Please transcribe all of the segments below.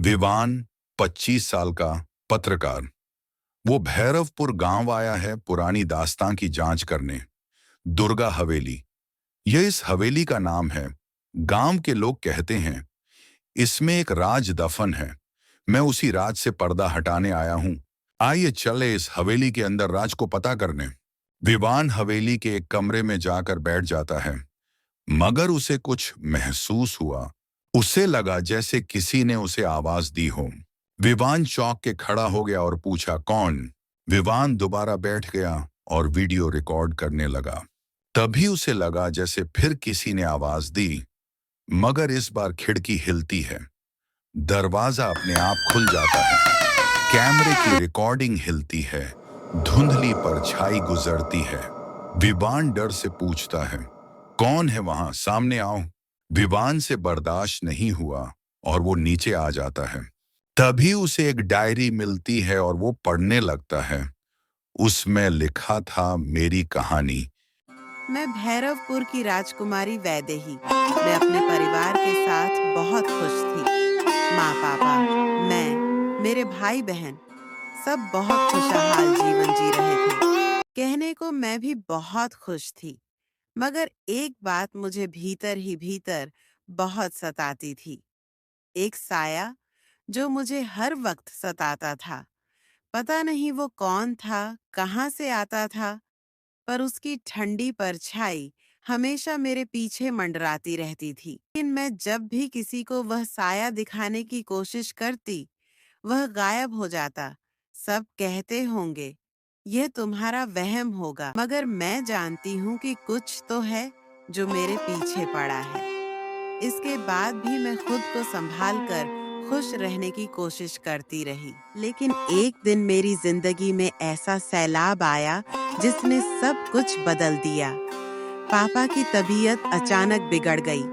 विवान 25 साल का पत्रकार। वो भैरवपुर गांव आया है पुरानी दास्तां की जांच करने। दुर्गा हवेली, यह इस हवेली का नाम है। गांव के लोग कहते हैं इसमें एक राज दफन है। मैं उसी राज से पर्दा हटाने आया हूं। आइए चले इस हवेली के अंदर राज को पता करने। विवान हवेली के एक कमरे में जाकर बैठ जाता है, मगर उसे कुछ महसूस हुआ। उसे लगा जैसे किसी ने उसे आवाज दी हो। विवान चौंक के खड़ा हो गया और पूछा, कौन? विवान दोबारा बैठ गया और वीडियो रिकॉर्ड करने लगा। तभी उसे लगा जैसे फिर किसी ने आवाज दी, मगर इस बार खिड़की हिलती है, दरवाजा अपने आप खुल जाता है, कैमरे की रिकॉर्डिंग हिलती है, धुंधली परछाई गुजरती है। विवान डर से पूछता है, कौन है वहां? सामने आओ। विवान से बर्दाश्त नहीं हुआ और वो नीचे आ जाता है। तभी उसे एक डायरी मिलती है और वो पढ़ने लगता है। उसमें लिखा था, मेरी कहानी। मैं भैरवपुर की राजकुमारी वैदेही। मैं अपने परिवार के साथ बहुत खुश थी। माँ पापा, मैं, मेरे भाई बहन सब बहुत खुशहाल जीवन जी रहे थे। कहने को मैं भी बहुत खुश थी, मगर एक बात मुझे भीतर ही भीतर बहुत सताती थी। एक साया जो मुझे हर वक्त सताता था। पता नहीं वो कौन था, कहाँ से आता था, पर उसकी ठंडी परछाई हमेशा मेरे पीछे मंडराती रहती थी। लेकिन मैं जब भी किसी को वह साया दिखाने की कोशिश करती, वह गायब हो जाता। सब कहते होंगे, यह तुम्हारा वहम होगा, मगर मैं जानती हूँ कि कुछ तो है जो मेरे पीछे पड़ा है। इसके बाद भी मैं खुद को संभाल कर खुश रहने की कोशिश करती रही। लेकिन एक दिन मेरी जिंदगी में ऐसा सैलाब आया जिसने सब कुछ बदल दिया। पापा की तबीयत अचानक बिगड़ गई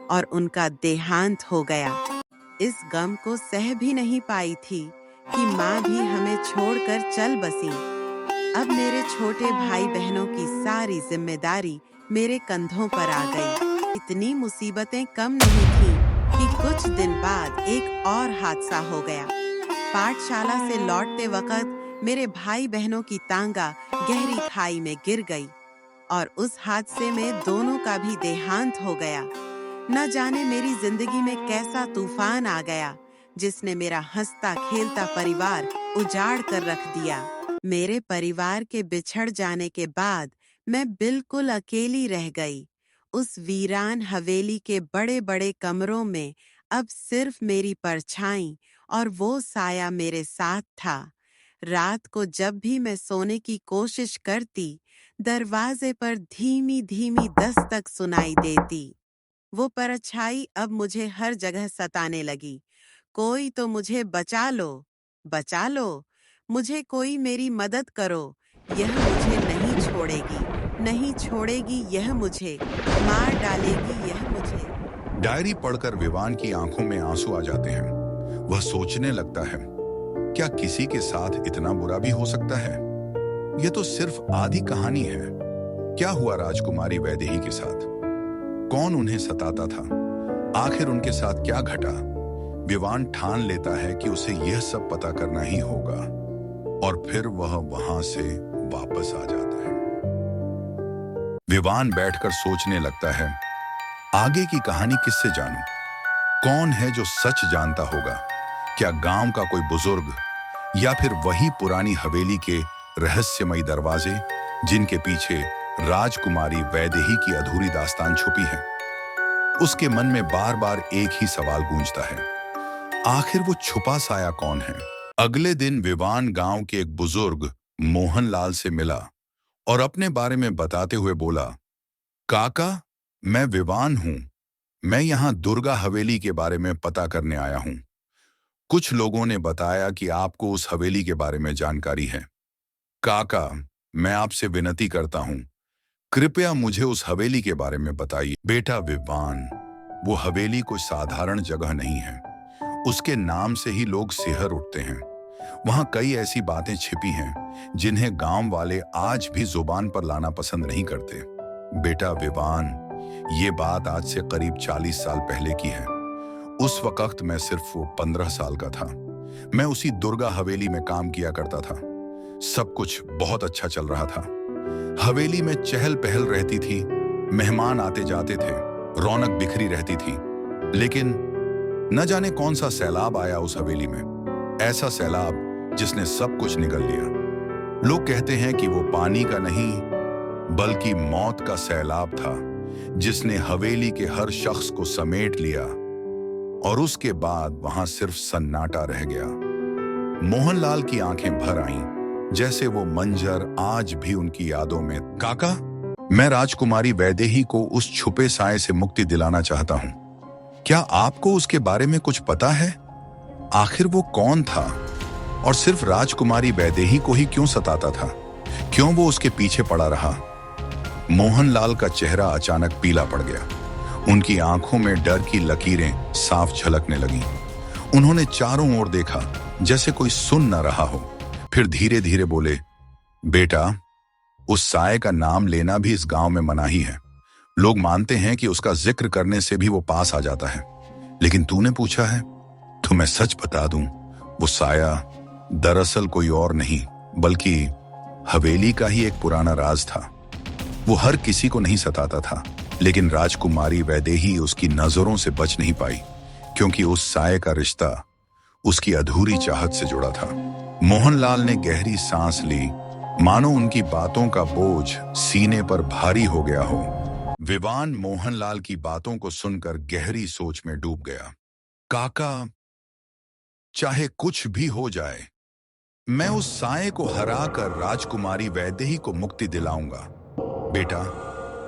और उनका देहांत हो गया। इस गम को सह भी नहीं पाई थी कि माँ भी हमें छोड़कर चल बसी। अब मेरे छोटे भाई बहनों की सारी जिम्मेदारी मेरे कंधों पर आ गई। इतनी मुसीबतें कम नहीं थी कि कुछ दिन बाद एक और हादसा हो गया। पाठशाला से लौटते वक्त मेरे भाई बहनों की तांगा गहरी खाई में गिर गई और उस हादसे में दोनों का भी देहांत हो गया। न जाने मेरी जिंदगी में कैसा तूफान आ गया जिसने मेरा हंसता खेलता परिवार उजाड़ कर रख दिया। मेरे परिवार के बिछड़ जाने के बाद मैं बिल्कुल अकेली रह गई। उस वीरान हवेली के बड़े बड़े कमरों में अब सिर्फ मेरी परछाई और वो साया मेरे साथ था। रात को जब भी मैं सोने की कोशिश करती, दरवाजे पर धीमी धीमी दस्तक सुनाई देती। वो परछाई अब मुझे हर जगह सताने लगी। कोई तो मुझे बचा लो, बचा लो, मुझे कोई मेरी मदद करो, यह मुझे नहीं छोड़ेगी, नहीं छोड़ेगी यह मुझे, मार डालेगी यह मुझे। डायरी पढ़कर विवान की आंखों में आंसू आ जाते हैं। वह सोचने लगता है, क्या किसी के साथ इतना बुरा भी हो सकता है? यह तो सिर्फ आधी कहानी है। क्या हुआ राजकुमारी वैदेही के साथ? कौन उन्हें सताता था? आखिर उनके साथ क्या घटा? विवान ठान लेता है कि उसे यह सब पता करना ही होगा और फिर वह वहां से वापस आ जाता है। विवान बैठकर सोचने लगता है, आगे की कहानी किससे जानूं? कौन है जो सच जानता होगा? क्या गांव का कोई बुजुर्ग, या फिर वही पुरानी हवेली के रहस्यमयी दरवाजे जिनके पीछे राजकुमारी वैदेही की अधूरी दास्तान छुपी है? उसके मन में बार बार एक ही सवाल गूंजता है, आखिर वो छुपा साया कौन है? अगले दिन विवान गांव के एक बुजुर्ग मोहनलाल से मिला और अपने बारे में बताते हुए बोला, काका, मैं विवान हूं। मैं यहाँ दुर्गा हवेली के बारे में पता करने आया हूं। कुछ लोगों ने बताया कि आपको उस हवेली के बारे में जानकारी है। काका, मैं आपसे विनती करता हूं, कृपया मुझे उस हवेली के बारे में बताइए। बेटा विवान, वो हवेली कोई साधारण जगह नहीं है। उसके नाम से ही लोग सिहर उठते हैं। वहां कई ऐसी बातें छिपी हैं जिन्हें गांव वाले आज भी जुबान पर लाना पसंद नहीं करते। बेटा विवान, ये बात आज से करीब 40 साल पहले की है। उस वक्त मैं सिर्फ 15 साल का था। मैं उसी दुर्गा हवेली में काम किया करता था। सब कुछ बहुत अच्छा चल रहा था। हवेली में चहल पहल रहती थी, मेहमान आते जाते थे, रौनक बिखरी रहती थी। लेकिन न जाने कौन सा सैलाब आया उस हवेली में, ऐसा सैलाब जिसने सब कुछ निगल लिया। लोग कहते हैं कि वो पानी का नहीं बल्कि मौत का सैलाब था, जिसने हवेली के हर शख्स को समेट लिया और उसके बाद वहां सिर्फ सन्नाटा रह गया। मोहनलाल की आंखें भर आईं, जैसे वो मंजर आज भी उनकी यादों में। काका, मैं राजकुमारी वैदेही को उस छुपे साए से मुक्ति दिलाना चाहता हूं। क्या आपको उसके बारे में कुछ पता है? आखिर वो कौन था और सिर्फ राजकुमारी वैदेही को ही क्यों सताता था? क्यों वो उसके पीछे पड़ा रहा? मोहनलाल का चेहरा अचानक पीला पड़ गया। उनकी आंखों में डर की लकीरें साफ झलकने लगीं। उन्होंने चारों ओर देखा, जैसे कोई सुन न रहा हो। फिर धीरे धीरे बोले, बेटा, उस साए का नाम लेना भी इस गांव में मनाही है। लोग मानते हैं कि उसका जिक्र करने से भी वो पास आ जाता है। लेकिन तूने पूछा है तो मैं सच बता दूं, वो साया दरअसल कोई और नहीं बल्कि हवेली का ही एक पुराना राज था। वो हर किसी को नहीं सताता था, लेकिन राजकुमारी वैदेही उसकी नजरों से बच नहीं पाई, क्योंकि उस साए का रिश्ता उसकी अधूरी चाहत से जुड़ा था। मोहनलाल ने गहरी सांस ली, मानो उनकी बातों का बोझ सीने पर भारी हो गया हो। विवान मोहनलाल की बातों को सुनकर गहरी सोच में डूब गया। काका, चाहे कुछ भी हो जाए, मैं उस साए को हराकर राजकुमारी वैदेही को मुक्ति दिलाऊंगा। बेटा,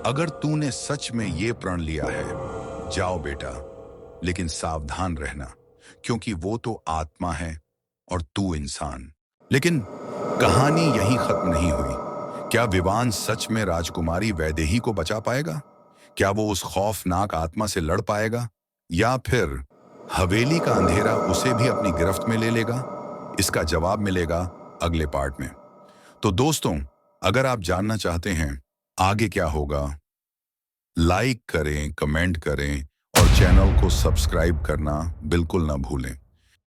अगर तूने सच में ये प्रण लिया है, जाओ बेटा, लेकिन सावधान रहना, क्योंकि वो तो आत्मा है और तू इंसान। लेकिन कहानी यहीं खत्म नहीं हुई। क्या विवान सच में राजकुमारी वैदेही को बचा पाएगा? क्या वो उस खौफनाक आत्मा से लड़ पाएगा, या फिर हवेली का अंधेरा उसे भी अपनी गिरफ्त में ले लेगा? इसका जवाब मिलेगा अगले पार्ट में। तो दोस्तों, अगर आप जानना चाहते हैं आगे क्या होगा, लाइक करें, कमेंट करें और चैनल को सब्सक्राइब करना बिल्कुल ना भूलें।